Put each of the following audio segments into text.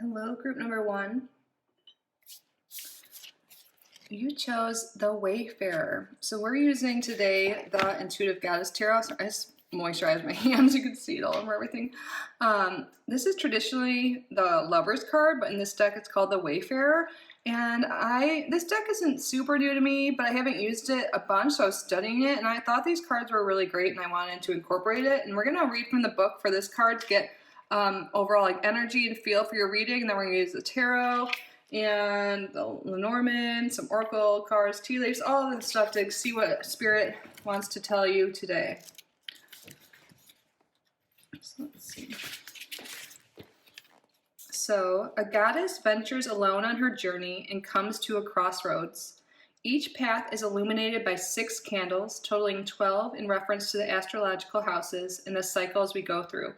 Hello, group number one. You chose the Wayfarer. So we're using today the Intuitive Goddess Tarot. So I just moisturized my hands. You can see it all over everything. This is traditionally the Lover's card, but in this deck it's called the Wayfarer. And this deck isn't super new to me, but I haven't used it a bunch, so I was studying it, and I thought these cards were really great, and I wanted to incorporate it. And we're gonna read from the book for this card to get overall like energy and feel for your reading, and then we're gonna use the tarot and the Lenormand, some oracle cards, tea leaves, all this stuff to see what Spirit wants to tell you today. So let's see. So, a goddess ventures alone on her journey and comes to a crossroads. Each path is illuminated by 6 candles, totaling 12 in reference to the astrological houses and the cycles we go through.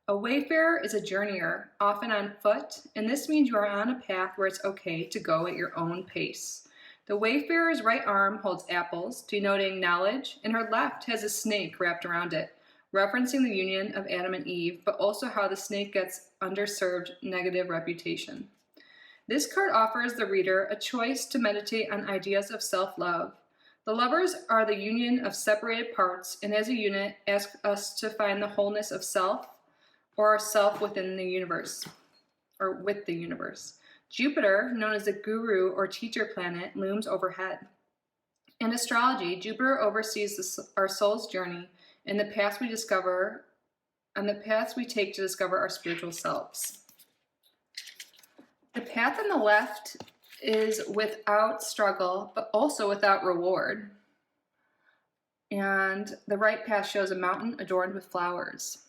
A wayfarer is a journeyer, often on foot, and this means you are on a path where it's okay to go at your own pace. The wayfarer's right arm holds apples, denoting knowledge, and her left has a snake wrapped around it, referencing the union of Adam and Eve, but also how the snake gets underserved negative reputation. This card offers the reader a choice to meditate on ideas of self-love. The lovers are the union of separated parts, and as a unit, ask us to find the wholeness of self, or ourself within the universe, or with the universe. Jupiter, known as the guru or teacher planet, looms overhead. In astrology, Jupiter oversees our soul's journey and the paths we discover, and the paths we take to discover our spiritual selves. The path on the left is without struggle, but also without reward. And the right path shows a mountain adorned with flowers.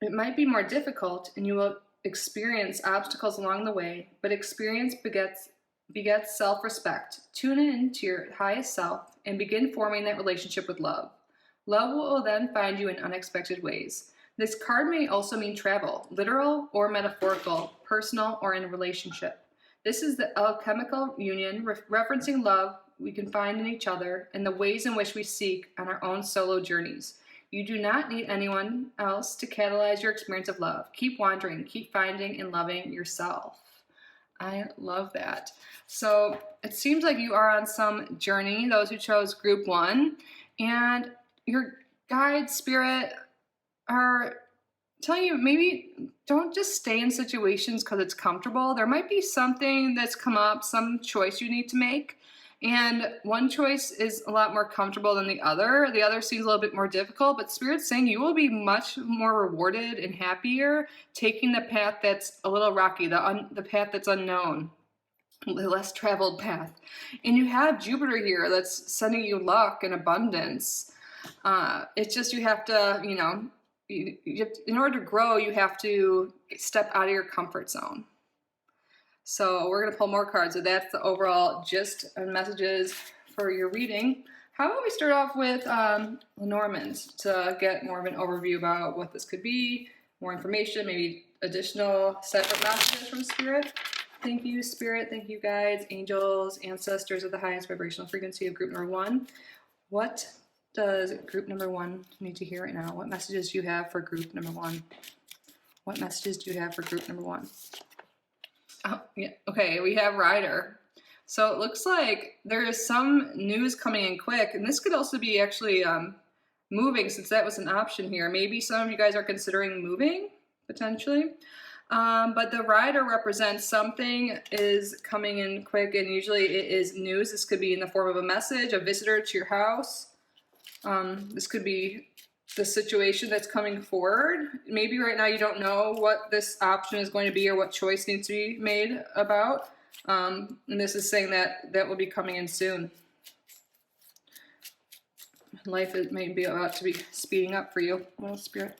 It might be more difficult, and you will experience obstacles along the way, but experience begets self-respect. Tune in to your highest self and begin forming that relationship with love. Love will then find you in unexpected ways. This card may also mean travel, literal or metaphorical, personal or in a relationship. This is the alchemical union, referencing love we can find in each other and the ways in which we seek on our own solo journeys. You do not need anyone else to catalyze your experience of love. Keep wandering, keep finding and loving yourself. I love that. So it seems like you are on some journey, those who chose group 1, and your guide, Spirit, are telling you maybe don't just stay in situations because it's comfortable. There might be something that's come up, some choice you need to make. And one choice is a lot more comfortable than the other. The other seems a little bit more difficult, but Spirit's saying you will be much more rewarded and happier taking the path that's a little rocky, the path that's unknown, the less traveled path. And you have Jupiter here that's sending you luck and abundance. It's just you have to, in order to grow, you have to step out of your comfort zone. So we're going to pull more cards. So that's the overall gist and messages for your reading. How about we start off with Lenormand to get more of an overview about what this could be, more information, maybe additional separate messages from Spirit. Thank you, Spirit. Thank you, guides, angels, ancestors of the highest vibrational frequency of group number 1. What does group number 1 need to hear right now? What messages do you have for group number 1? What messages do you have for group number 1? Oh, yeah. Okay, we have Rider. So it looks like there is some news coming in quick, and this could also be actually moving, since that was an option here. Maybe some of you guys are considering moving, potentially. But the Rider represents something is coming in quick, and usually it is news. This could be in the form of a message, a visitor to your house. This could be the situation that's coming forward. Maybe right now you don't know what this option is going to be or what choice needs to be made about. And this is saying that will be coming in soon. Life may be about to be speeding up for you. Well, Spirit,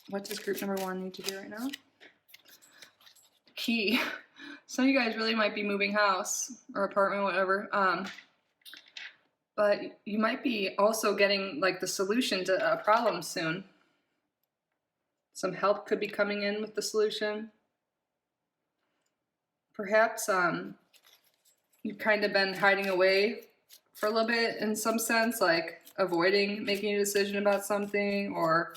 what does group number 1 need to do right now? Key. Some of you guys really might be moving house or apartment, whatever. But you might be also getting like the solution to a problem soon. Some help could be coming in with the solution. Perhaps you've kind of been hiding away for a little bit in some sense, like avoiding making a decision about something, or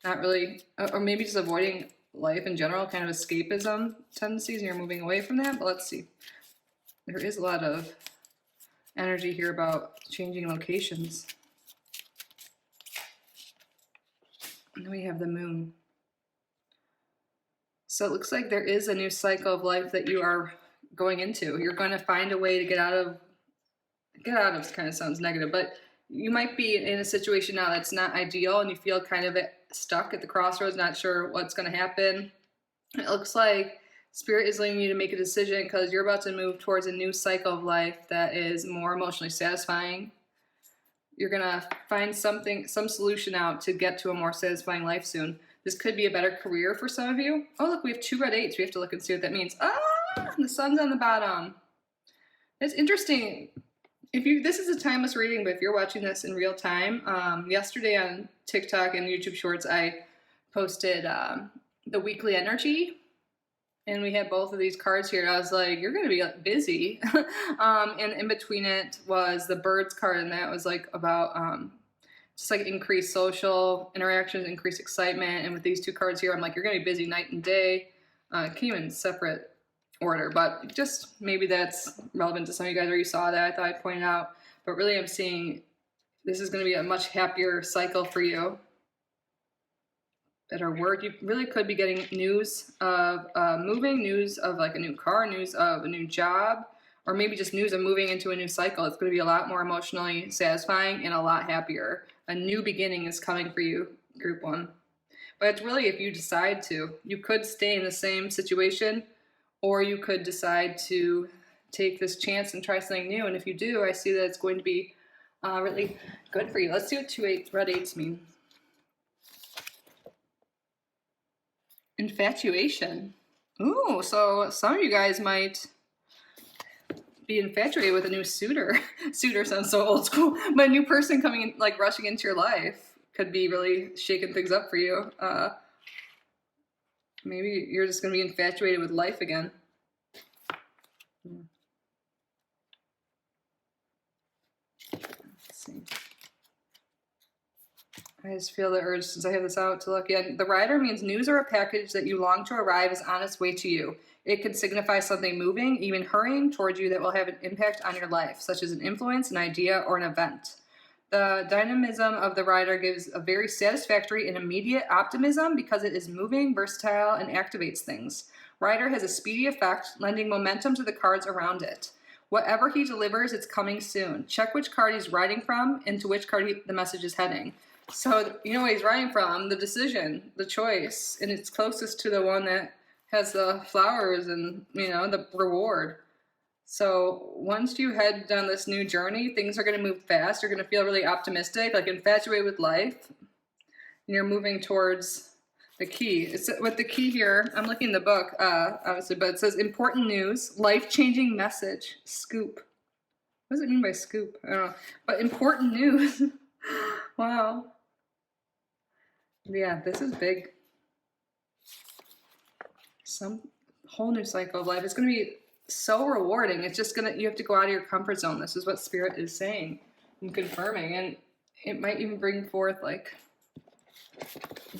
not really, or maybe just avoiding life in general, kind of escapism tendencies, and you're moving away from that. But let's see. There is a lot of energy here about changing locations. And then we have the moon. So it looks like there is a new cycle of life that you are going into. You're going to find a way to get out of kind of sounds negative, but you might be in a situation now that's not ideal and you feel kind of stuck at the crossroads, not sure what's going to happen. It looks like Spirit is leading you to make a decision because you're about to move towards a new cycle of life that is more emotionally satisfying. You're going to find some solution out to get to a more satisfying life soon. This could be a better career for some of you. Oh, look, we have 2 red 8s. We have to look and see what that means. Ah, the sun's on the bottom. It's interesting. This is a timeless reading, but if you're watching this in real time, yesterday on TikTok and YouTube Shorts, I posted the weekly energy, and we had both of these cards here. I was like, you're going to be busy. And in between it was the birds card, and that was like about just like increased social interactions, increased excitement. And with these 2 cards here, I'm like, you're going to be busy night and day. Came in separate order, but just maybe that's relevant to some of you guys, or you saw that. I thought I'd point it out. But really, I'm seeing this is going to be a much happier cycle for you. Better work. You really could be getting news of moving, news of like a new car, news of a new job, or maybe just news of moving into a new cycle. It's going to be a lot more emotionally satisfying and a lot happier. A new beginning is coming for you, group 1. But it's really if you decide to. You could stay in the same situation, or you could decide to take this chance and try something new. And if you do, I see that it's going to be really good for you. Let's see what 2 red 8s mean. Infatuation. Ooh, so some of you guys might be infatuated with a new suitor. Suitor sounds so old school, but a new person coming in, like rushing into your life, could be really shaking things up for you. Maybe you're just going to be infatuated with life again. Let's see. I just feel the urge, since I have this out, to look in. The rider means news or a package that you long to arrive is on its way to you. It could signify something moving, even hurrying towards you that will have an impact on your life, such as an influence, an idea, or an event. The dynamism of the rider gives a very satisfactory and immediate optimism because it is moving, versatile, and activates things. Rider has a speedy effect, lending momentum to the cards around it. Whatever he delivers, it's coming soon. Check which card he's riding from and to which card the message is heading. So you know what he's riding from, the decision, the choice, and it's closest to the one that has the flowers and, you know, the reward. So once you head down this new journey, things are going to move fast. You're going to feel really optimistic, like infatuated with life. And you're moving towards the key. It's with the key here. I'm looking in the book, obviously, but it says important news, life-changing message, scoop. What does it mean by scoop? I don't know. But important news. Wow. Yeah, this is big. Some whole new cycle of life. It's going to be so rewarding. It's just you have to go out of your comfort zone. This is what Spirit is saying and confirming. And it might even bring forth like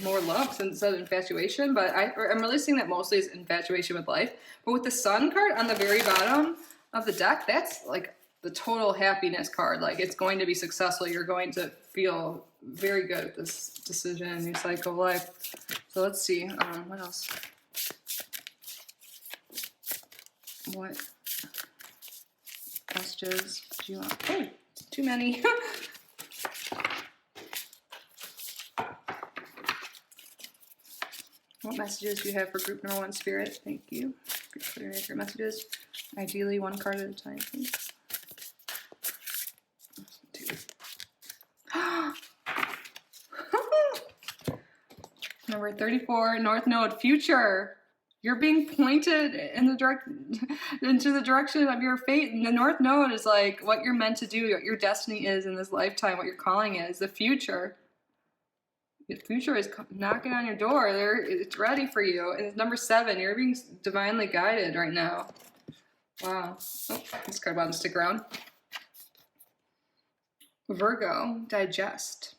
more love instead of infatuation. But I'm really seeing that mostly is infatuation with life. But with the Sun card on the very bottom of the deck, that's like the total happiness card. Like it's going to be successful. You're going to feel very good at this decision, new cycle of life. So let's see. What else? What messages do you want? Oh, too many. What messages do you have for group number 1, Spirit? Thank you. Clearing your messages. Ideally, 1 card at a time, please. 2. Number 34, North Node, future. You're being pointed in into the direction of your fate. And the North Node is like what you're meant to do, what your destiny is in this lifetime, what your calling is, the future. The future is knocking on your door. It's ready for you. And it's number 7. You're being divinely guided right now. Wow. Oh, this card bottom, stick around. Virgo, digest.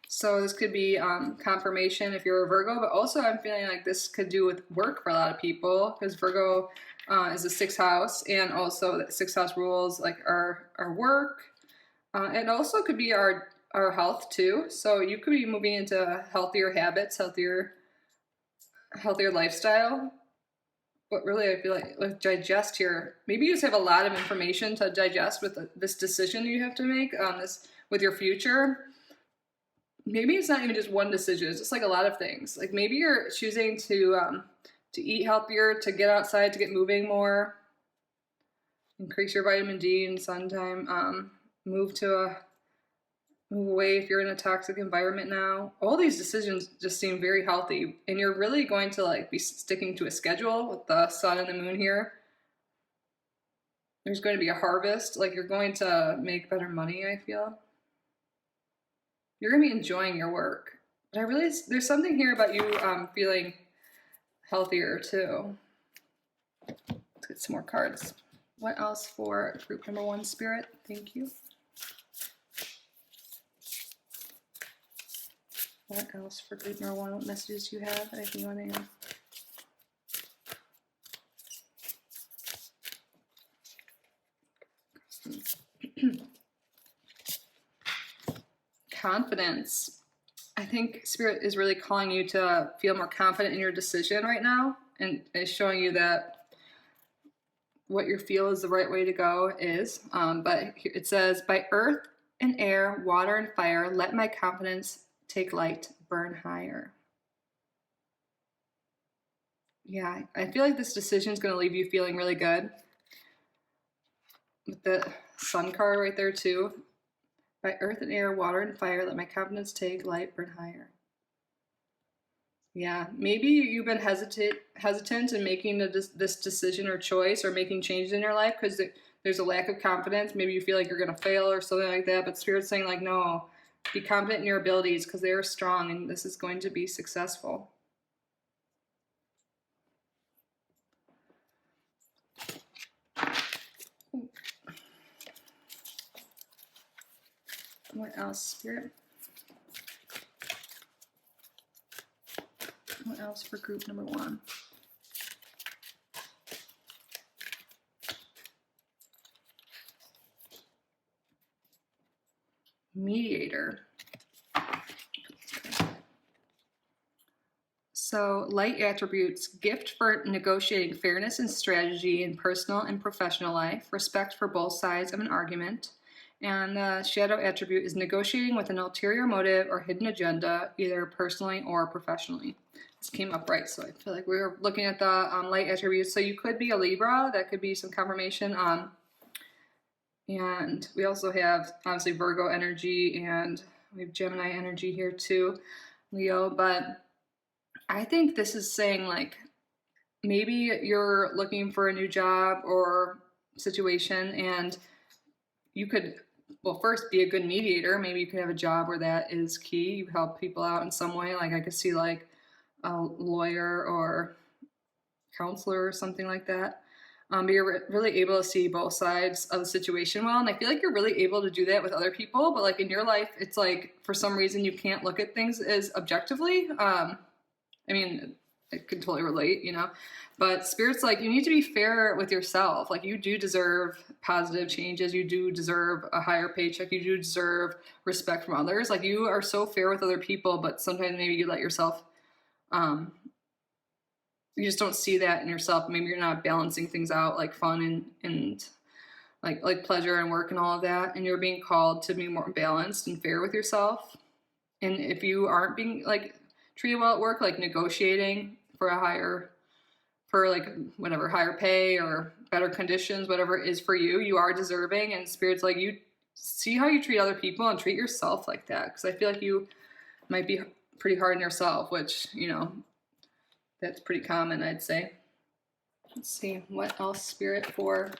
So this could be confirmation if you're a Virgo, but also I'm feeling like this could do with work for a lot of people, because Virgo is the sixth house, and also the sixth house rules like our work. It also could be our health too. So you could be moving into healthier habits, healthier lifestyle. But really, I feel like with digest here, maybe you just have a lot of information to digest with this decision you have to make this with your future. Maybe it's not even just one decision; it's just like a lot of things. Like maybe you're choosing to eat healthier, to get outside, to get moving more, increase your vitamin D and sun time, move away if you're in a toxic environment now. All these decisions just seem very healthy, and you're really going to like be sticking to a schedule with the sun and the moon here. There's going to be a harvest. Like you're going to make better money, I feel. You're going to be enjoying your work. But there's something here about you feeling healthier too. Let's get some more cards. What else for group number 1, Spirit? Thank you. What else for group number 1? What messages do you have? Anything you want to know? Confidence. I think Spirit is really calling you to feel more confident in your decision right now, and is showing you that what you feel is the right way to go is. But it says, by earth and air, water and fire, let my confidence take light, burn higher. Yeah, I feel like this decision is going to leave you feeling really good. With the sun card right there too. By earth and air, water and fire, let my confidence take light, burn higher. Yeah, maybe you've been hesitant in making this decision or choice, or making changes in your life because there's a lack of confidence. Maybe you feel like you're going to fail or something like that, but Spirit's saying like, no, be confident in your abilities because they are strong and this is going to be successful. What else, Spirit? What else for group number 1? Mediator. So, light attributes: gift for negotiating fairness and strategy in personal and professional life, respect for both sides of an argument. And the shadow attribute is negotiating with an ulterior motive or hidden agenda, either personally or professionally. This came up right, so I feel like we were looking at the light attributes. So you could be a Libra, that could be some confirmation. And we also have obviously Virgo energy, and we have Gemini energy here too, Leo. But I think this is saying like maybe you're looking for a new job or situation, and you could, well, first be a good mediator. Maybe you could have a job where that is key. You help people out in some way. Like I could see like a lawyer or counselor or something like that. But you're really able to see both sides of the situation well. And I feel like you're really able to do that with other people. But like in your life, it's like for some reason you can't look at things as objectively. I mean, I could totally relate, you know. But Spirit's like, you need to be fair with yourself. Like you do deserve positive changes. You do deserve a higher paycheck. You do deserve respect from others. Like you are so fair with other people, but sometimes maybe you let yourself, you just don't see that in yourself. Maybe you're not balancing things out like fun and like pleasure and work and all of that. And you're being called to be more balanced and fair with yourself. And if you aren't being like treated well at work, like negotiating for higher pay or better conditions, whatever it is for you, you are deserving. And Spirit's like, you see how you treat other people and treat yourself like that. Because I feel like you might be pretty hard on yourself, which, you know, that's pretty common, I'd say. Let's see, what else, Spirit, for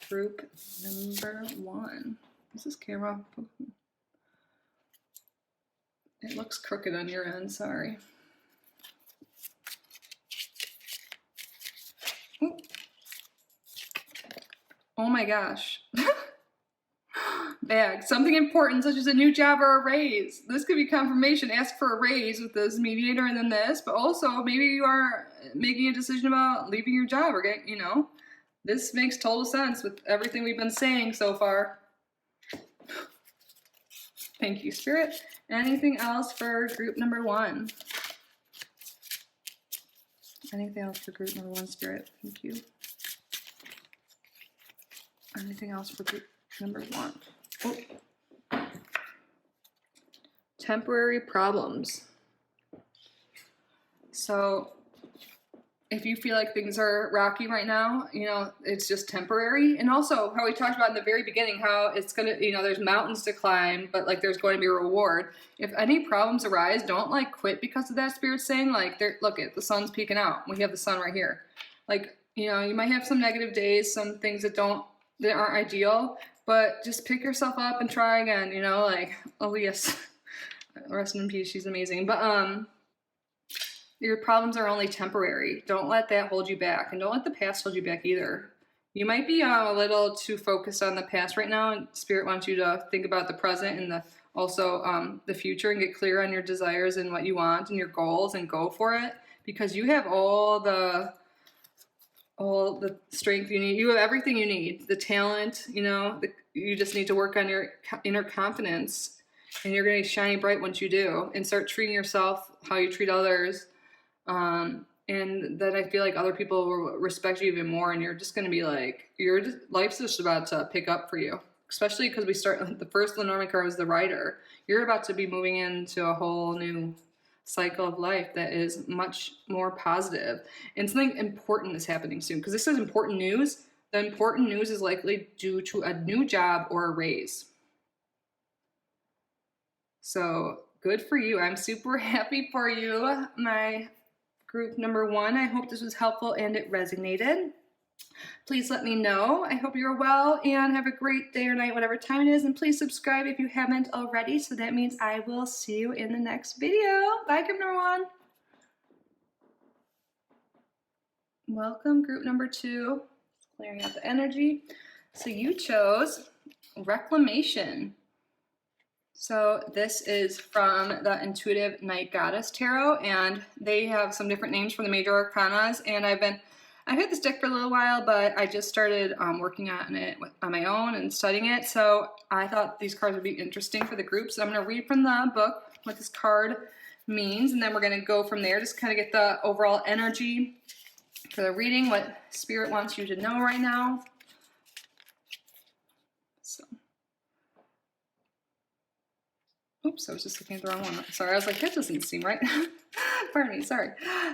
group number 1? Is this camera? It looks crooked on your end, sorry. Ooh. Oh my gosh. bag. Something important, such as a new job or a raise. This could be confirmation. Ask for a raise with this mediator and then this, but also maybe you are making a decision about leaving your job or getting, you know, this makes total sense with everything we've been saying so far. Thank you, Spirit. Anything else for group number 1? Anything else for group number 1, Spirit? Thank you. Anything else for group number 1? Oh. Temporary problems. So if you feel like things are rocky right now, you know, it's just temporary. And also how we talked about in the very beginning, how it's going to, you know, there's mountains to climb, but like there's going to be a reward. If any problems arise, don't like quit because of that. Spirit's saying like, look at the sun's peeking out. We have the sun right here. Like, you know, you might have some negative days, some things that aren't ideal, but just pick yourself up and try again, you know, like, oh yes, rest in peace, she's amazing. But, your problems are only temporary. Don't let that hold you back, and don't let the past hold you back either. You might be a little too focused on the past right now, and Spirit wants you to think about the present and also the future, and get clear on your desires and what you want and your goals, and go for it, because you have all the strength you need. You have everything you need. The talent, you know, you just need to work on your inner confidence, and you're going to shine bright once you do, and start treating yourself how you treat others. And then I feel like other people will respect you even more, and you're just going to be like, life's just about to pick up for you, especially because we start, the first Lenormand card was the Rider. You're about to be moving into a whole new cycle of life that is much more positive, and something important is happening soon, because this is important news. The important news is likely due to a new job or a raise. So good for you. I'm super happy for you, my group number 1. I hope this was helpful and it resonated. Please let me know. I hope you're well and have a great day or night, whatever time it is. And please subscribe if you haven't already. So that means I will see you in the next video. Bye, group number 1. Welcome, group number 2. Clearing out the energy. So you chose Reclamation. So this is from the Intuitive Night Goddess Tarot, and they have some different names for the major arcanas, and I've had this deck for a little while, but I just started working on it on my own and studying it, so I thought these cards would be interesting for the group. So I'm going to read from the book what this card means, and then we're going to go from there, just kind of get the overall energy for the reading, what Spirit wants you to know right now. So. Oops, I was just looking at the wrong one. Sorry, I was like, that doesn't seem right. Pardon me, sorry.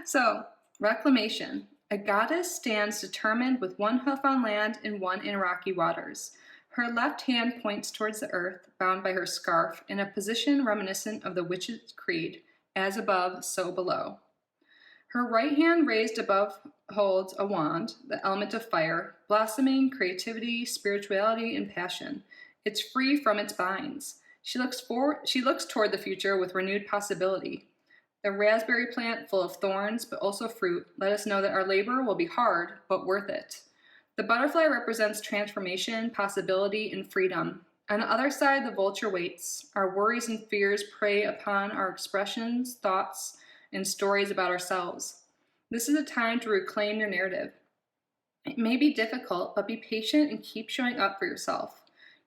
So, Reclamation. A goddess stands determined with one hoof on land and one in rocky waters. Her left hand points towards the earth, bound by her scarf, in a position reminiscent of the witch's creed, as above, so below. Her right hand raised above holds a wand, the element of fire, blossoming creativity, spirituality, and passion. It's free from its binds. She looks toward the future with renewed possibility. The raspberry plant, full of thorns, but also fruit, let us know that our labor will be hard, but worth it. The butterfly represents transformation, possibility, and freedom. On the other side, the vulture waits. Our worries and fears prey upon our expressions, thoughts, and stories about ourselves. This is a time to reclaim your narrative. It may be difficult, but be patient and keep showing up for yourself.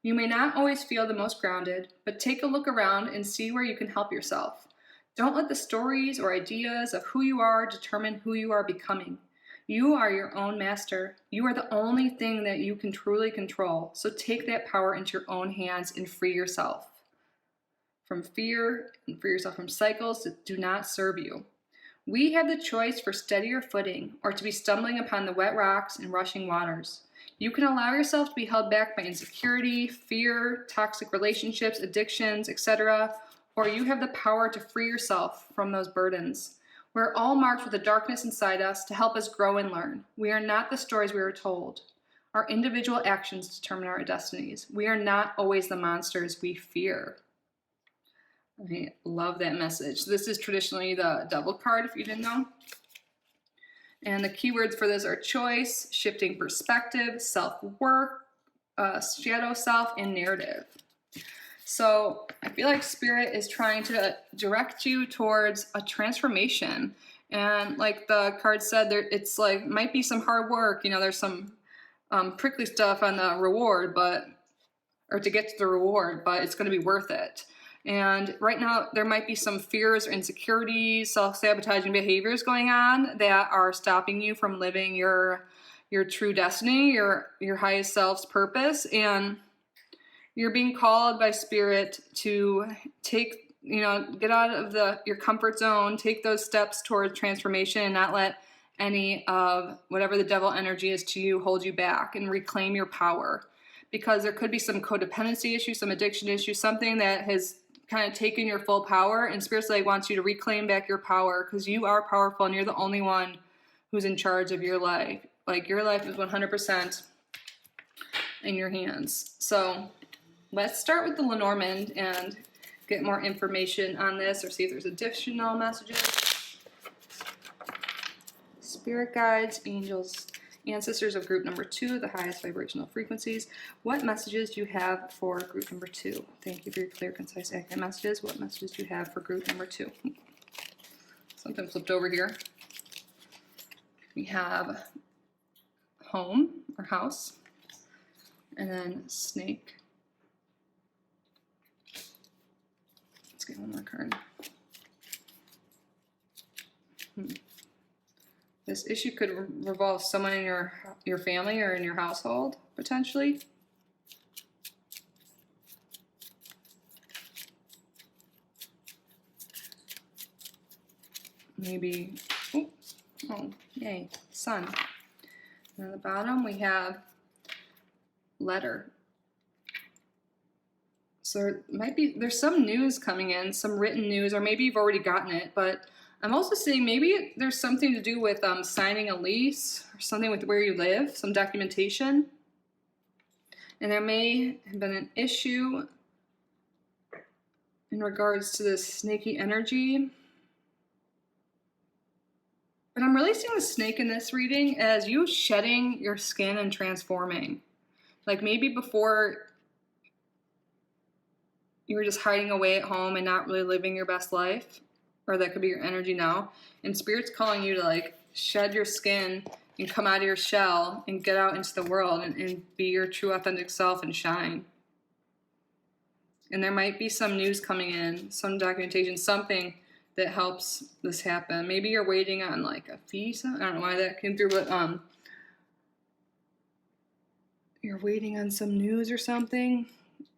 You may not always feel the most grounded, but take a look around and see where you can help yourself. Don't let the stories or ideas of who you are determine who you are becoming. You are your own master. You are the only thing that you can truly control. So take that power into your own hands and free yourself from fear and free yourself from cycles that do not serve you. We have the choice for steadier footing or to be stumbling upon the wet rocks and rushing waters. You can allow yourself to be held back by insecurity, fear, toxic relationships, addictions, etc., or you have the power to free yourself from those burdens. We're all marked with the darkness inside us to help us grow and learn. We are not the stories we were told. Our individual actions determine our destinies. We are not always the monsters we fear. I love that message. This is traditionally the Devil card, if you didn't know. And the keywords for this are choice, shifting perspective, self-work, shadow self, and narrative. So I feel like Spirit is trying to direct you towards a transformation. And like the card said, it's like might be some hard work. You know, there's some prickly stuff on the reward, or to get to the reward, but it's going to be worth it. And right now, there might be some fears or insecurities, self-sabotaging behaviors going on that are stopping you from living your true destiny, your highest self's purpose. And you're being called by Spirit to take, get out of your comfort zone, take those steps towards transformation, and not let any of whatever the devil energy is to you hold you back, and reclaim your power. Because there could be some codependency issue, some addiction issue, something that has kind of taken your full power, and Spirit's like wants you to reclaim back your power, because you are powerful and you're the only one who's in charge of your life. Like, your life is 100% in your hands. So let's start with the Lenormand and get more information on this, or see if there's additional messages. Spirit guides, angels, ancestors of group number 2, the highest vibrational frequencies. What messages do you have for group number 2? Thank you for your clear, concise, accurate messages. What messages do you have for group number 2? Something flipped over here. We have home or house, and then snake. Let's get one more card. This issue could revolve someone in your family or in your household, potentially. Maybe, oh, yay, sun. And at the bottom we have letter. So there's some news coming in, some written news, or maybe you've already gotten it, but I'm also seeing maybe there's something to do with signing a lease, or something with where you live, some documentation. And there may have been an issue in regards to this snaky energy. But I'm really seeing the snake in this reading as you shedding your skin and transforming. Like, maybe before you were just hiding away at home and not really living your best life, or that could be your energy now. And Spirit's calling you to like shed your skin and come out of your shell and get out into the world and be your true authentic self and shine. And there might be some news coming in, some documentation, something that helps this happen. Maybe you're waiting on like a visa. I don't know why that came through, but you're waiting on some news or something.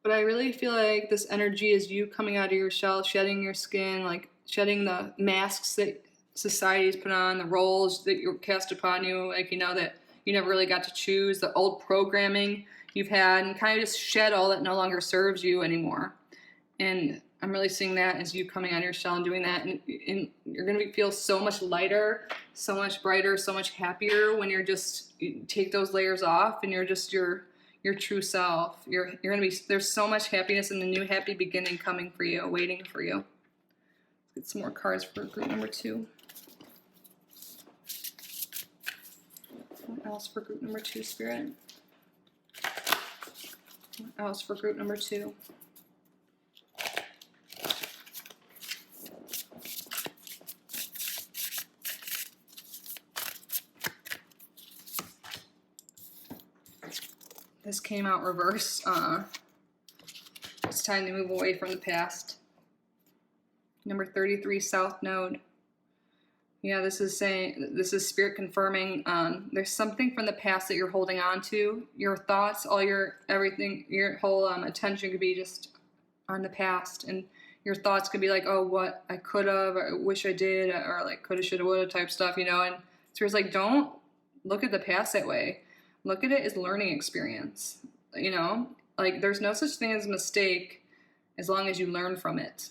But I really feel like this energy is you coming out of your shell, shedding your skin, like shedding the masks that society's put on, the roles that you're cast upon you, like, that you never really got to choose, the old programming you've had, and kind of just shed all that no longer serves you anymore. And I'm really seeing that as you coming out of your shell and doing that, and you're going to feel so much lighter, so much brighter, so much happier when you take those layers off and you're just your true self. You're going to be, there's so much happiness and a new happy beginning coming for you, waiting for you. Let's get some more cards for group number 2. What else for group number 2, Spirit? What else for group number 2? This came out reverse. It's time to move away from the past. Number 33, South Node. Yeah, this is Spirit confirming there's something from the past that you're holding on to. Your thoughts, everything, your whole attention could be just on the past. And your thoughts could be like, oh, what I could have, or I wish I did, or like coulda, shoulda, woulda type stuff, And Spirit's like, don't look at the past that way. Look at it as learning experience, Like, there's no such thing as a mistake as long as you learn from it.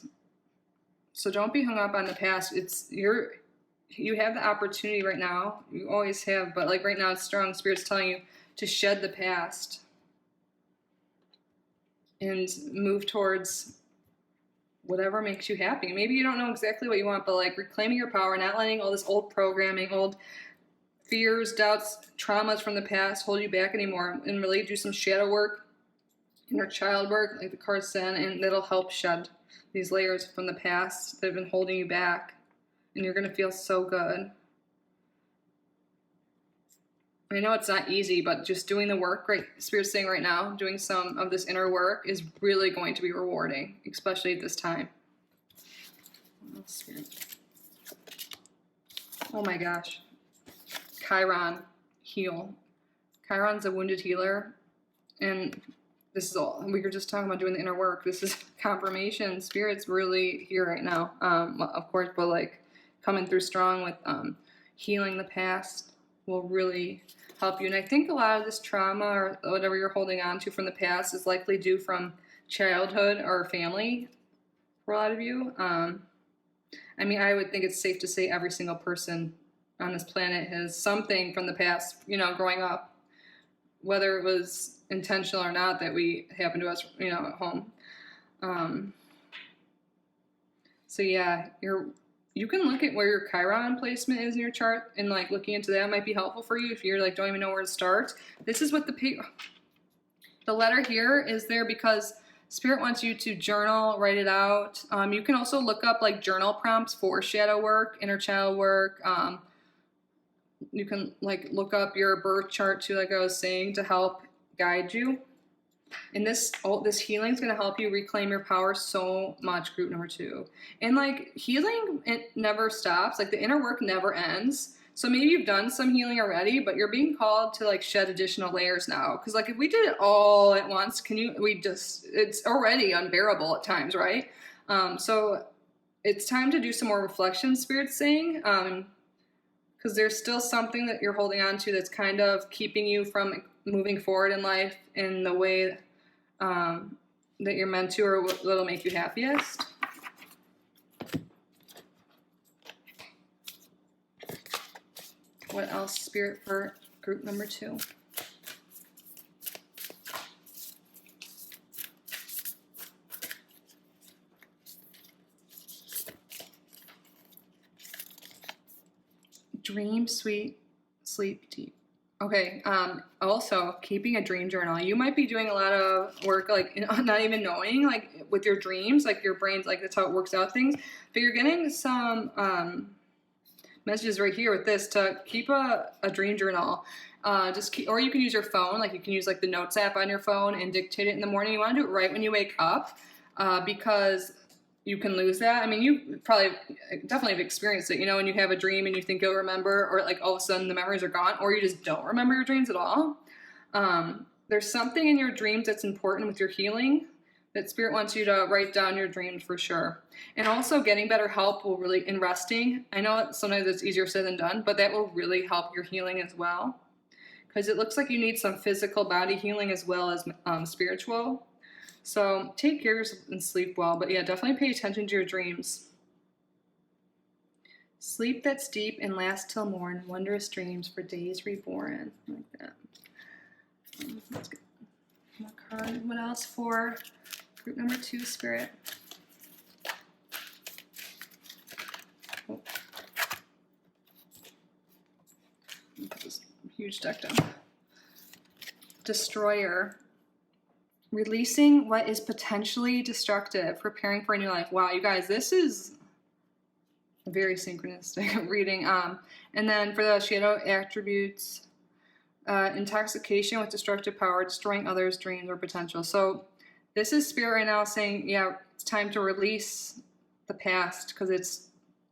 So don't be hung up on the past. You have the opportunity right now. You always have, but like right now, it's strong. Spirit's telling you to shed the past and move towards whatever makes you happy. Maybe you don't know exactly what you want, but like reclaiming your power, not letting all this old programming, old fears, doubts, traumas from the past hold you back anymore, and really do some shadow work inner child work, like the card's saying, and that'll help shed these layers from the past that have been holding you back. And you're going to feel so good. I know it's not easy, but just doing the work, right? Spirit's saying right now, doing some of this inner work is really going to be rewarding, especially at this time. Oh my gosh. Chiron, heal. Chiron's a wounded healer, and this is all, we were just talking about doing the inner work. This is confirmation. Spirit's really here right now, of course, but like coming through strong with healing the past will really help you. And I think a lot of this trauma or whatever you're holding on to from the past is likely due from childhood or family for a lot of you. I mean, I would think it's safe to say every single person on this planet has something from the past, you know, growing up, whether it was intentional or not, that we happened to us, you know, at home. So yeah, you can look at where your Chiron placement is in your chart, and like looking into that might be helpful for you if you're like don't even know where to start. This is what the letter here is there because Spirit wants you to journal, write it out. You can also look up like journal prompts for shadow work, inner child work. You can like look up your birth chart too, like I was saying, to help guide you. And this healing is going to help you reclaim your power so much, group number 2. And like healing, it never stops. Like the inner work never ends. So maybe you've done some healing already, but you're being called to like shed additional layers now. Because like if we did it all at once, it's already unbearable at times, right? So it's time to do some more reflection, Spirit's saying. Because there's still something that you're holding on to that's kind of keeping you from moving forward in life in the way that you're meant to, or what'll make you happiest. What else, Spirit, for group number 2? Dream sweet, sleep deep. Okay, also keeping a dream journal. You might be doing a lot of work, like not even knowing, like with your dreams, like your brain's like that's how it works out things. But you're getting some messages right here with this to keep a dream journal. Or you can use your phone, like you can use like the Notes app on your phone and dictate it in the morning. You want to do it right when you wake up, because you can lose that. I mean, you probably definitely have experienced it, you know, when you have a dream and you think you'll remember, or like all of a sudden the memories are gone, or you just don't remember your dreams at all. There's something in your dreams that's important with your healing that Spirit wants you to write down your dreams for sure. And also getting better help will really, in resting, I know sometimes it's easier said than done, but that will really help your healing as well. Because it looks like you need some physical body healing as well as spiritual. So take care of yourself and sleep well. But yeah, definitely pay attention to your dreams. Sleep that's deep and lasts till morn. Wondrous dreams for days reborn. Like that. Let's get more card. What else for group number 2, Spirit? Oh. Put this huge deck down. Destroyer. Releasing what is potentially destructive, preparing for a new life. Wow, you guys, this is a very synchronistic reading. And then for the shadow attributes, intoxication with destructive power, destroying others' dreams or potential. So this is Spirit right now saying, yeah, it's time to release the past because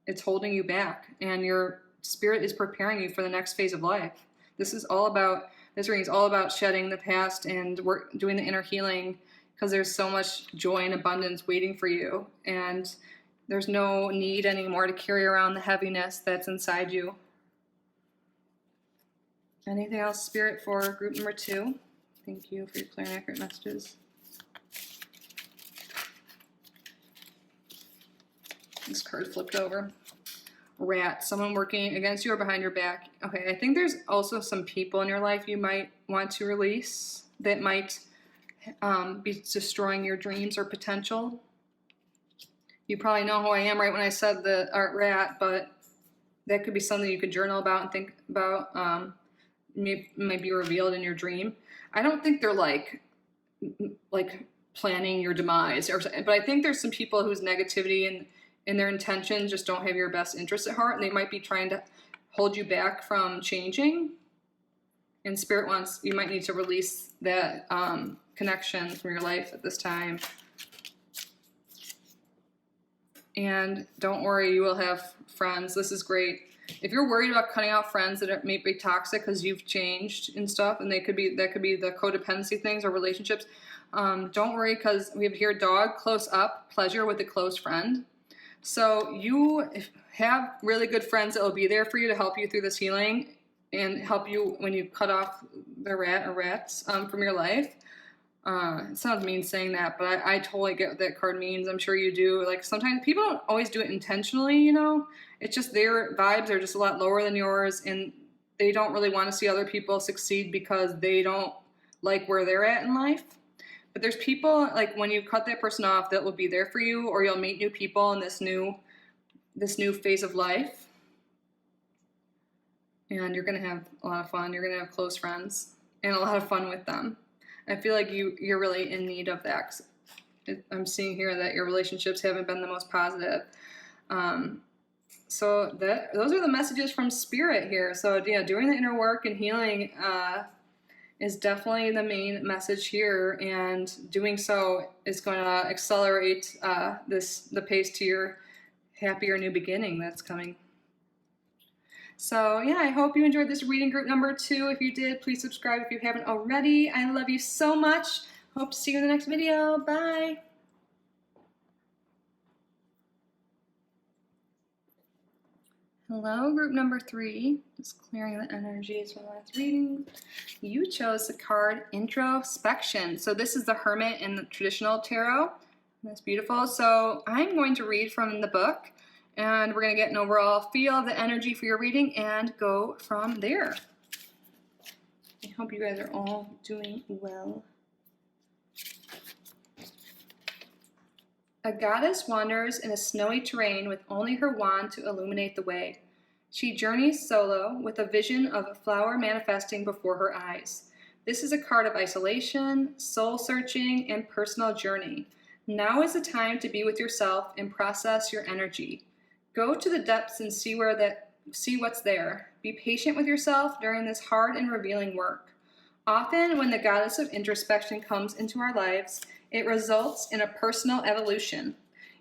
it's holding you back, and your Spirit is preparing you for the next phase of life. This reading is all about shedding the past and doing the inner healing, because there's so much joy and abundance waiting for you, and there's no need anymore to carry around the heaviness that's inside you. Anything else, Spirit, for group number 2? Thank you for your clear and accurate messages. This card flipped over. Rat, someone working against you or behind your back. Okay, I think there's also some people in your life you might want to release that might be destroying your dreams or potential. You probably know who I am right when I said the art rat, but that could be something you could journal about and think about. Might be revealed in your dream. I don't think they're like like planning your demise, but I think there's some people whose negativity and their intentions just don't have your best interest at heart, and they might be trying to hold you back from changing. And Spirit wants, you might need to release that connection from your life at this time. And don't worry, you will have friends. This is great. If you're worried about cutting out friends that may be toxic because you've changed and stuff, and that could be the codependency things or relationships, don't worry, because we have here dog close up, pleasure with a close friend. So you have really good friends that will be there for you to help you through this healing and help you when you cut off the rats from your life. It sounds mean saying that, but I totally get what that card means. I'm sure you do. Like, sometimes people don't always do it intentionally, you know? It's just their vibes are just a lot lower than yours, and they don't really want to see other people succeed because they don't like where they're at in life. But there's people, like, when you cut that person off, that will be there for you, or you'll meet new people in this new phase of life. And you're going to have a lot of fun. You're going to have close friends and a lot of fun with them. I feel like you're really in need of that. I'm seeing here that your relationships haven't been the most positive. So those are the messages from Spirit here. So yeah, doing the inner work and healing is definitely the main message here, and doing so is going to accelerate the pace to your happier new beginning that's coming. So yeah, I hope you enjoyed this reading group number 2. If you did, please subscribe if you haven't already. I love you so much. Hope to see you in the next video. Bye. Hello, group number 3. Just clearing the energies from last reading. You chose the card Introspection. So this is the Hermit in the traditional tarot. That's beautiful. So I'm going to read from the book, and we're going to get an overall feel of the energy for your reading and go from there. I hope you guys are all doing well. A goddess wanders in a snowy terrain with only her wand to illuminate the way. She journeys solo with a vision of a flower manifesting before her eyes. This is a card of isolation, soul searching, and personal journey. Now is the time to be with yourself and process your energy. Go to the depths and see what's there. Be patient with yourself during this hard and revealing work. Often, when the goddess of introspection comes into our lives, it results in a personal evolution.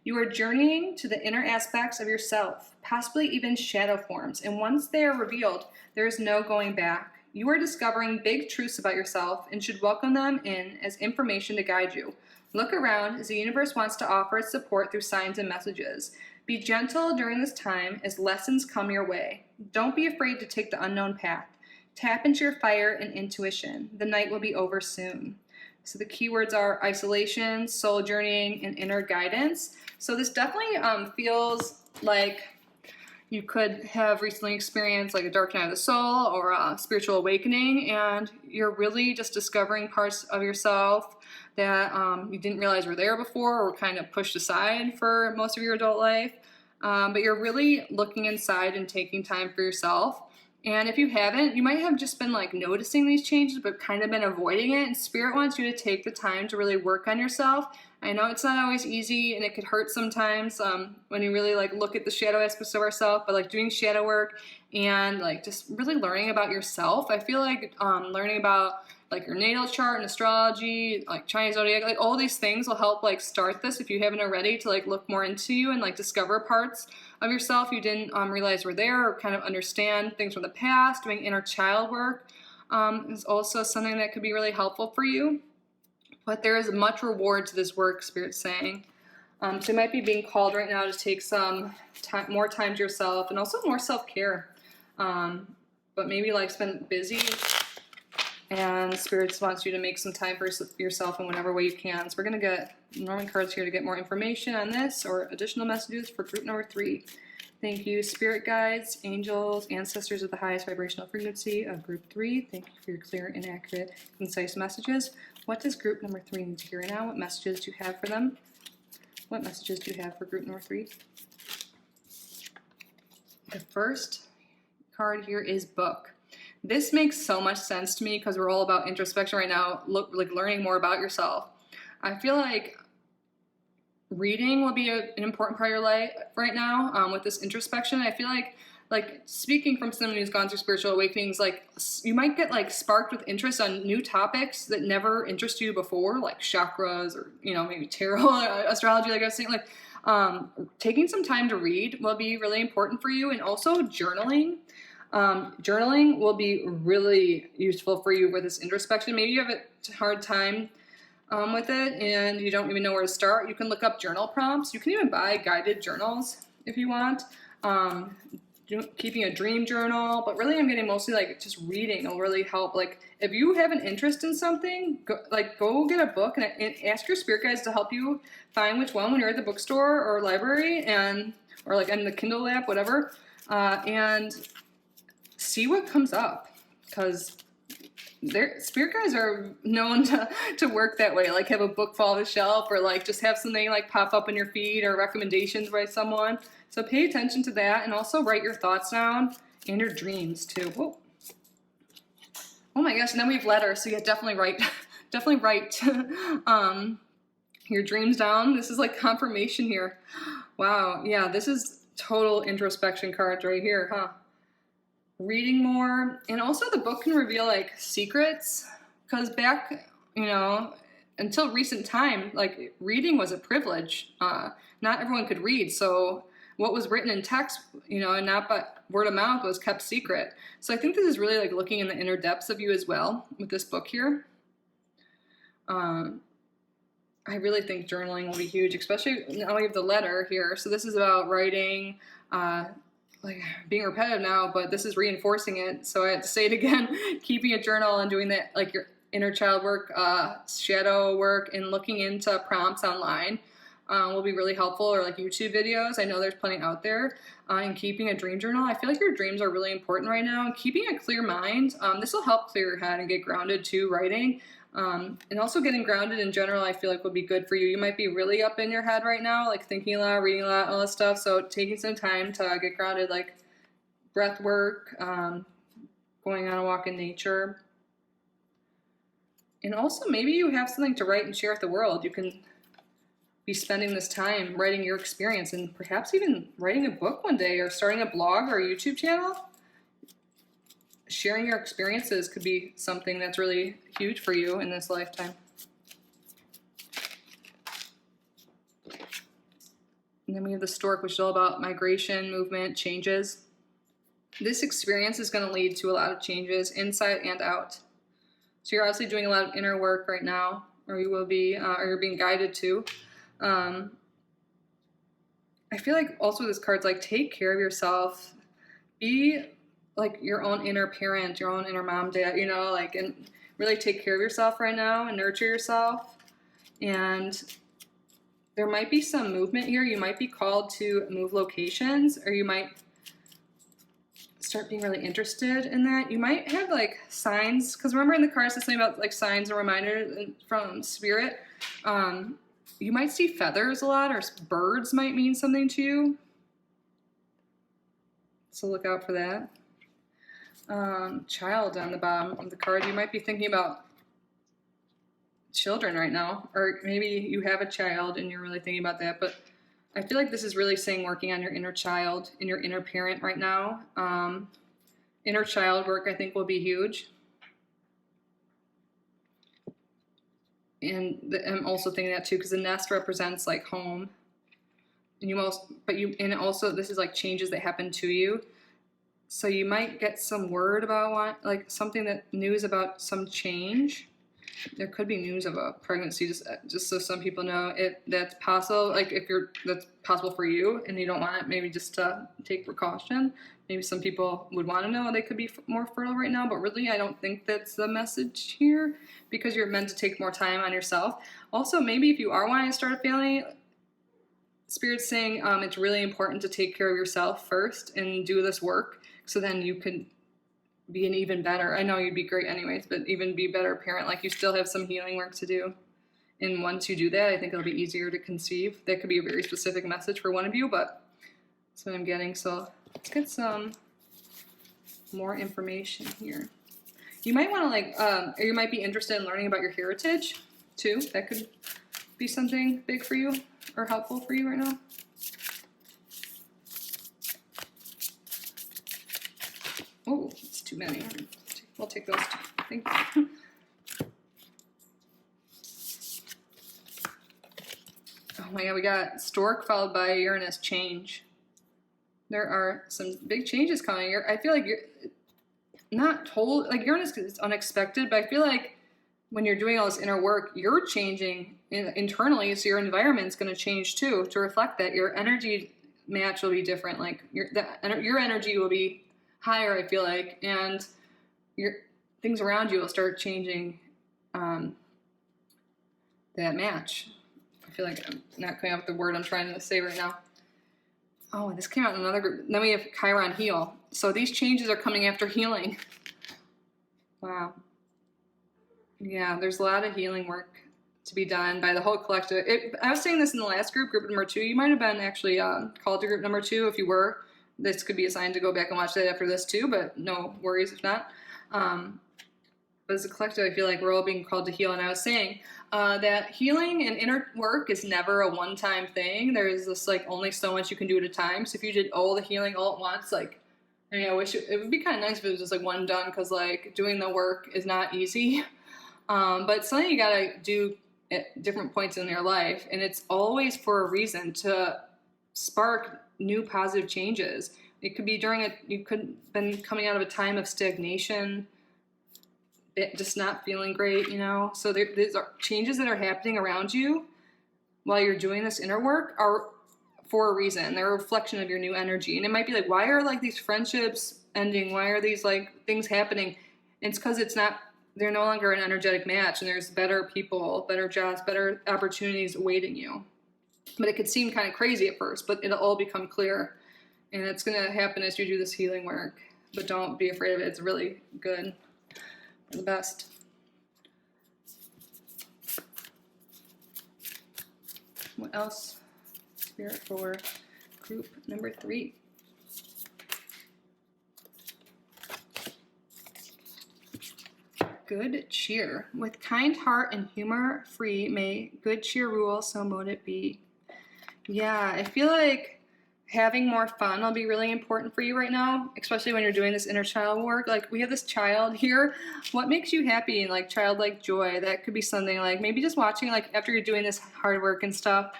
You are journeying to the inner aspects of yourself, possibly even shadow forms, and once they are revealed, there is no going back. You are discovering big truths about yourself and should welcome them in as information to guide you. Look around as the universe wants to offer its support through signs and messages. Be gentle during this time as lessons come your way. Don't be afraid to take the unknown path. Tap into your fire and intuition. The night will be over soon. So the keywords are isolation, soul journeying, and inner guidance. So this definitely feels like you could have recently experienced like a dark night of the soul or a spiritual awakening, and you're really just discovering parts of yourself that you didn't realize were there before or were kind of pushed aside for most of your adult life. But you're really looking inside and taking time for yourself. And if you haven't, you might have just been like noticing these changes but kind of been avoiding it. And Spirit wants you to take the time to really work on yourself. I know it's not always easy and it could hurt sometimes when you really like look at the shadow aspects of ourselves, but like doing shadow work and like just really learning about yourself. I feel like learning about like your natal chart and astrology, like Chinese zodiac, like all these things will help like start this if you haven't already, to like look more into you and like discover parts of yourself you didn't realize were there, or kind of understand things from the past. Doing inner child work is also something that could be really helpful for you. But there is much reward to this work, Spirit's saying. So you might be being called right now to take some more time to yourself and also more self-care. But maybe like spend busy, and Spirit wants you to make some time for yourself in whatever way you can. So we're going to get Norman cards here to get more information on this or additional messages for group number 3. Thank you, Spirit guides, angels, ancestors of the highest vibrational frequency of group 3. Thank you for your clear and accurate, concise messages. What does group number 3 need to hear now? What messages do you have for them? What messages do you have for group number 3? The first card here is book. This makes so much sense to me because we're all about introspection right now, like learning more about yourself. I feel like reading will be an important part of your life right now with this introspection. I feel like speaking from someone who's gone through spiritual awakenings, like you might get like sparked with interest on new topics that never interested you before, like chakras or, you know, maybe tarot, astrology, like I was saying. Like taking some time to read will be really important for you, and also journaling. Journaling will be really useful for you with this introspection. Maybe you have a hard time with it and you don't even know where to start. You can look up journal prompts. You can even buy guided journals if you want. Keeping a dream journal, but really I'm getting mostly like just reading will really help. Like if you have an interest in something, go get a book and ask your spirit guides to help you find which one when you're at the bookstore or library, or like in the Kindle app, whatever, and see what comes up, because their spirit guides are known to work that way. Like have a book fall off the shelf, or like just have something like pop up in your feed, or recommendations by someone. So pay attention to that, and also write your thoughts down and your dreams too. Whoa. Oh my gosh, and then we have letters, so yeah, definitely write your dreams down. This is like confirmation here. Wow, yeah, this is total introspection cards right here, huh? Reading more, and also the book can reveal like secrets, because back, you know, until recent time, like reading was a privilege. Not everyone could read, so what was written in text, you know, and not but word of mouth, was kept secret. So I think this is really like looking in the inner depths of you as well with this book here. I really think journaling will be huge, especially now we have the letter here. So this is about writing, like being repetitive now, but this is reinforcing it. So I have to say it again, keeping a journal and doing that, like your inner child work, shadow work, and looking into prompts online will be really helpful, or like YouTube videos. I know there's plenty out there. And keeping a dream journal. I feel like your dreams are really important right now. And keeping a clear mind. This will help clear your head and get grounded too, writing. And also getting grounded in general, I feel like would be good for you. You might be really up in your head right now, like thinking a lot, reading a lot, all this stuff. So taking some time to get grounded, like breath work, going on a walk in nature. And also maybe you have something to write and share with the world. You can be spending this time writing your experience, and perhaps even writing a book one day, or starting a blog or a YouTube channel. Sharing your experiences could be something that's really huge for you in this lifetime. And then we have the stork, which is all about migration, movement, changes. This experience is going to lead to a lot of changes inside and out. So you're obviously doing a lot of inner work right now, or you will be, or you're being guided to. I feel like also this card's like, take care of yourself. Be like your own inner parent, your own inner mom, dad, you know, like, and really take care of yourself right now and nurture yourself. And there might be some movement here. You might be called to move locations, or you might start being really interested in that. You might have like signs, because remember in the cards it's something about like signs and reminders from spirit. You might see feathers a lot, or birds might mean something to you. So look out for that. Child on the bottom of the card. You might be thinking about children right now, or maybe you have a child and you're really thinking about that. But I feel like this is really saying working on your inner child and your inner parent right now. Inner child work, I think, will be huge. And I'm also thinking that too, because the nest represents like home. And this is like changes that happen to you. So you might get some word about like something, that news about some change. There could be news of a pregnancy, just so some people know if that's possible. Like that's possible for you and you don't want it, maybe just to take precaution. Maybe some people would want to know they could be more fertile right now, but really I don't think that's the message here, because you're meant to take more time on yourself. Also, maybe if you are wanting to start a family, Spirit's saying it's really important to take care of yourself first and do this work, so then you can be an even better, I know you'd be great anyways, but even be a better parent. Like you still have some healing work to do. And once you do that, I think it'll be easier to conceive. That could be a very specific message for one of you, but that's what I'm getting. So let's get some more information here. You might want to like, or you might be interested in learning about your heritage too. That could be something big for you or helpful for you right now. Oh, it's too many. We'll take those two. Thank you. Oh my God, we got Stork followed by Uranus change. There are some big changes coming. I feel like you're not told, like Uranus is unexpected, but I feel like when you're doing all this inner work, you're changing internally, so your environment's going to change too to reflect that. Your energy match will be different. Like your energy will be higher, I feel like, and your things around you will start changing that match. I feel like I'm not coming up with the word I'm trying to say right now. Oh, this came out in another group. Then we have Chiron heal. So these changes are coming after healing. Wow. Yeah, there's a lot of healing work to be done by the whole collective. I was saying this in the last group number 2. You might have been actually called to group number 2. If you were, this could be a sign to go back and watch that after this too, but no worries if not. But as a collective, I feel like we're all being called to heal. And I was saying that healing and inner work is never a one-time thing. There's just like only so much you can do at a time. So if you did all the healing all at once, like, I mean, I wish it would be kind of nice if it was just like one done, because like doing the work is not easy. But it's something you gotta do at different points in your life, and it's always for a reason to spark new positive changes. It could be you could have been coming out of a time of stagnation, just not feeling great, you know? So these are changes that are happening around you while you're doing this inner work are for a reason. They're a reflection of your new energy. And it might be like, why are like these friendships ending? Why are these like things happening? And it's because they're no longer an energetic match, and there's better people, better jobs, better opportunities awaiting you. But it could seem kind of crazy at first, but it'll all become clear. And it's going to happen as you do this healing work. But don't be afraid of it. It's really good. For the best. What else? Spirit for group number 3. Good cheer. With kind heart and humor free, may good cheer rule, so mote it be. Yeah, I feel like having more fun will be really important for you right now, especially when you're doing this inner child work. Like, we have this child here. What makes you happy and like childlike joy? That could be something like maybe just watching, like after you're doing this hard work and stuff,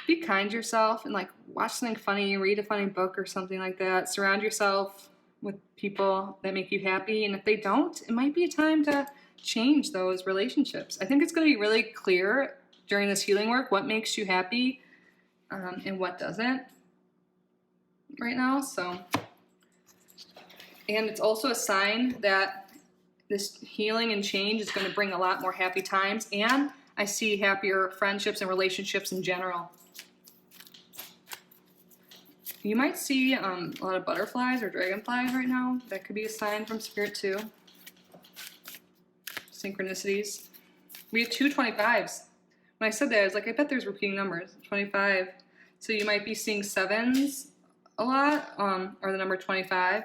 be kind to yourself and like watch something funny, read a funny book or something like that. Surround yourself with people that make you happy, and if they don't, it might be a time to change those relationships. I think it's going to be really clear during this healing work what makes you happy and what doesn't right now. So, and it's also a sign that this healing and change is going to bring a lot more happy times, and I see happier friendships and relationships in general. You might see a lot of butterflies or dragonflies right now. That could be a sign from Spirit too. Synchronicities. We have 2 25s. When I said that, I was like, I bet there's repeating numbers. 25. So you might be seeing 7s a lot, or the number 25.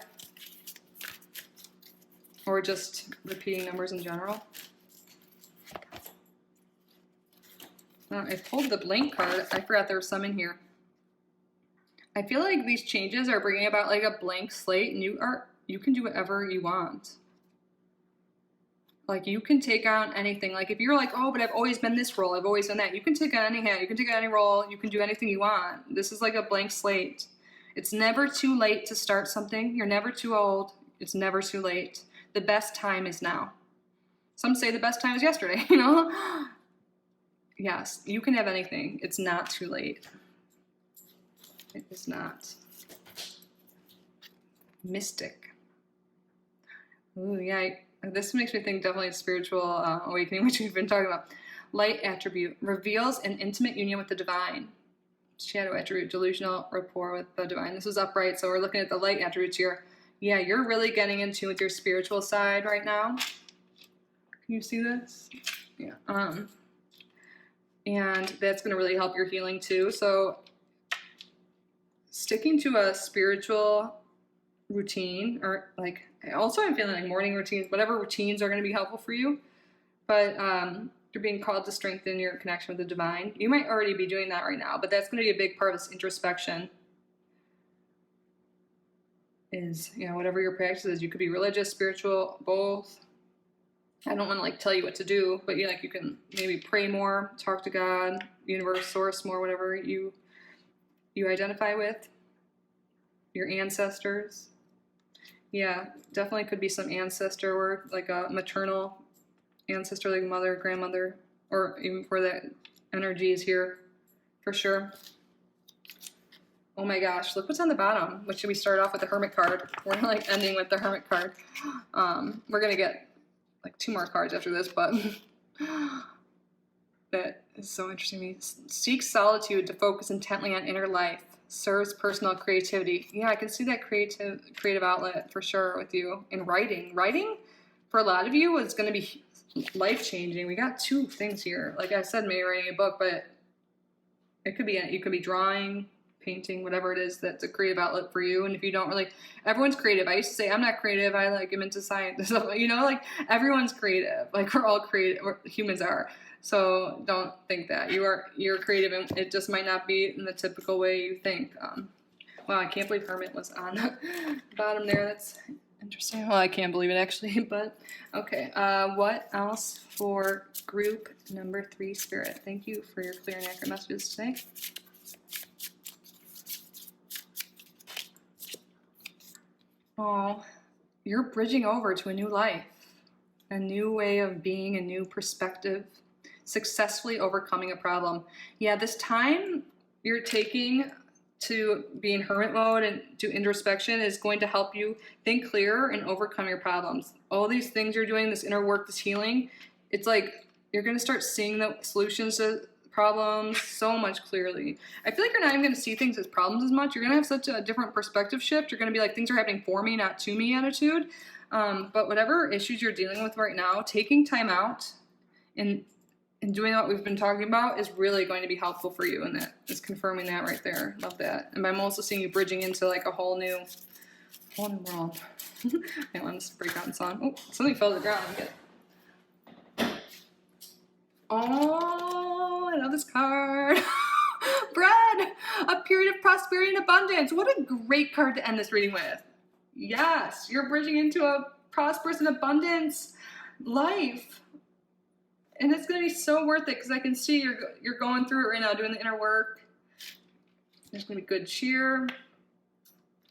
Or just repeating numbers in general. I pulled the blank card. I forgot there was some in here. I feel like these changes are bringing about like a blank slate, and you can do whatever you want. Like, you can take on anything. Like, if you're like, oh, but I've always been this role, I've always done that. You can take on any hat, you can take on any role, you can do anything you want. This is like a blank slate. It's never too late to start something. You're never too old. It's never too late. The best time is now. Some say the best time is yesterday, you know? Yes, you can have anything. It's not too late. It is not. Mystic. Ooh, yeah. This makes me think definitely spiritual awakening, which we've been talking about. Light attribute reveals an intimate union with the divine. Shadow attribute, delusional rapport with the divine. This is upright, so we're looking at the light attributes here. Yeah, you're really getting in tune with your spiritual side right now. Can you see this? Yeah. And that's going to really help your healing too. So sticking to a spiritual routine, or like, also I'm feeling like morning routines, whatever routines are going to be helpful for you. But you're being called to strengthen your connection with the divine. You might already be doing that right now, but that's going to be a big part of this introspection. Is, you know, whatever your practice is. You could be religious, spiritual, both. I don't want to like tell you what to do, but you like, you can maybe pray more, talk to God, universe, source more, whatever you identify with. Your ancestors. Yeah, definitely could be some ancestor work, like a maternal ancestor, like mother, grandmother, or even for that energy is here for sure. Oh my gosh, look what's on the bottom. What should we start off with the Hermit card? We're like ending with the Hermit card. We're gonna get like 2 more cards after this, but that is so interesting to me. Seek solitude to focus intently on inner life. Serves personal creativity. Yeah, I can see that creative outlet for sure with you. In writing. Writing, for a lot of you, is going to be life-changing. We got 2 things here. Like I said, maybe writing a book, but it could be, you could be drawing, painting, whatever it is that's a creative outlet for you. And if you don't really, everyone's creative. I used to say, I'm not creative. I like am into science. You know, like everyone's creative. Like we're all creative. Humans are. So don't think that you're creative, and it just might not be in the typical way you think. Wow, I can't believe Hermit was on the bottom there. That's interesting. Well, I can't believe it actually, but okay. What else for group number 3, Spirit? Thank you for your clear and accurate messages today. Oh, you're bridging over to a new life, a new way of being, a new perspective. Successfully overcoming a problem. Yeah, this time you're taking to be in hermit mode and do introspection is going to help you think clearer and overcome your problems. All these things you're doing, this inner work, this healing, it's like you're going to start seeing the solutions to problems so much clearly. I feel like you're not even going to see things as problems as much. You're going to have such a different perspective shift. You're going to be like, things are happening for me, not to me attitude. But whatever issues you're dealing with right now, taking time out and doing what we've been talking about is really going to be helpful for you, and that is confirming that right there. Love that. And I'm also seeing you bridging into like a whole new world. I want to break out in song. Oh, something fell to the ground. Oh, I love this card. Bread, a period of prosperity and abundance. What a great card to end this reading with. Yes, you're bridging into a prosperous and abundance life. And it's going to be so worth it because I can see you're going through it right now, doing the inner work. There's going to be good cheer.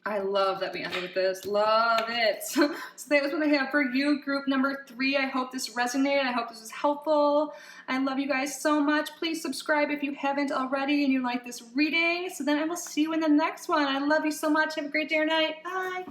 I love that we ended with this. Love it. So that was what I have for you, group number 3. I hope this resonated. I hope this was helpful. I love you guys so much. Please subscribe if you haven't already and you like this reading. So then I will see you in the next one. I love you so much. Have a great day or night. Bye.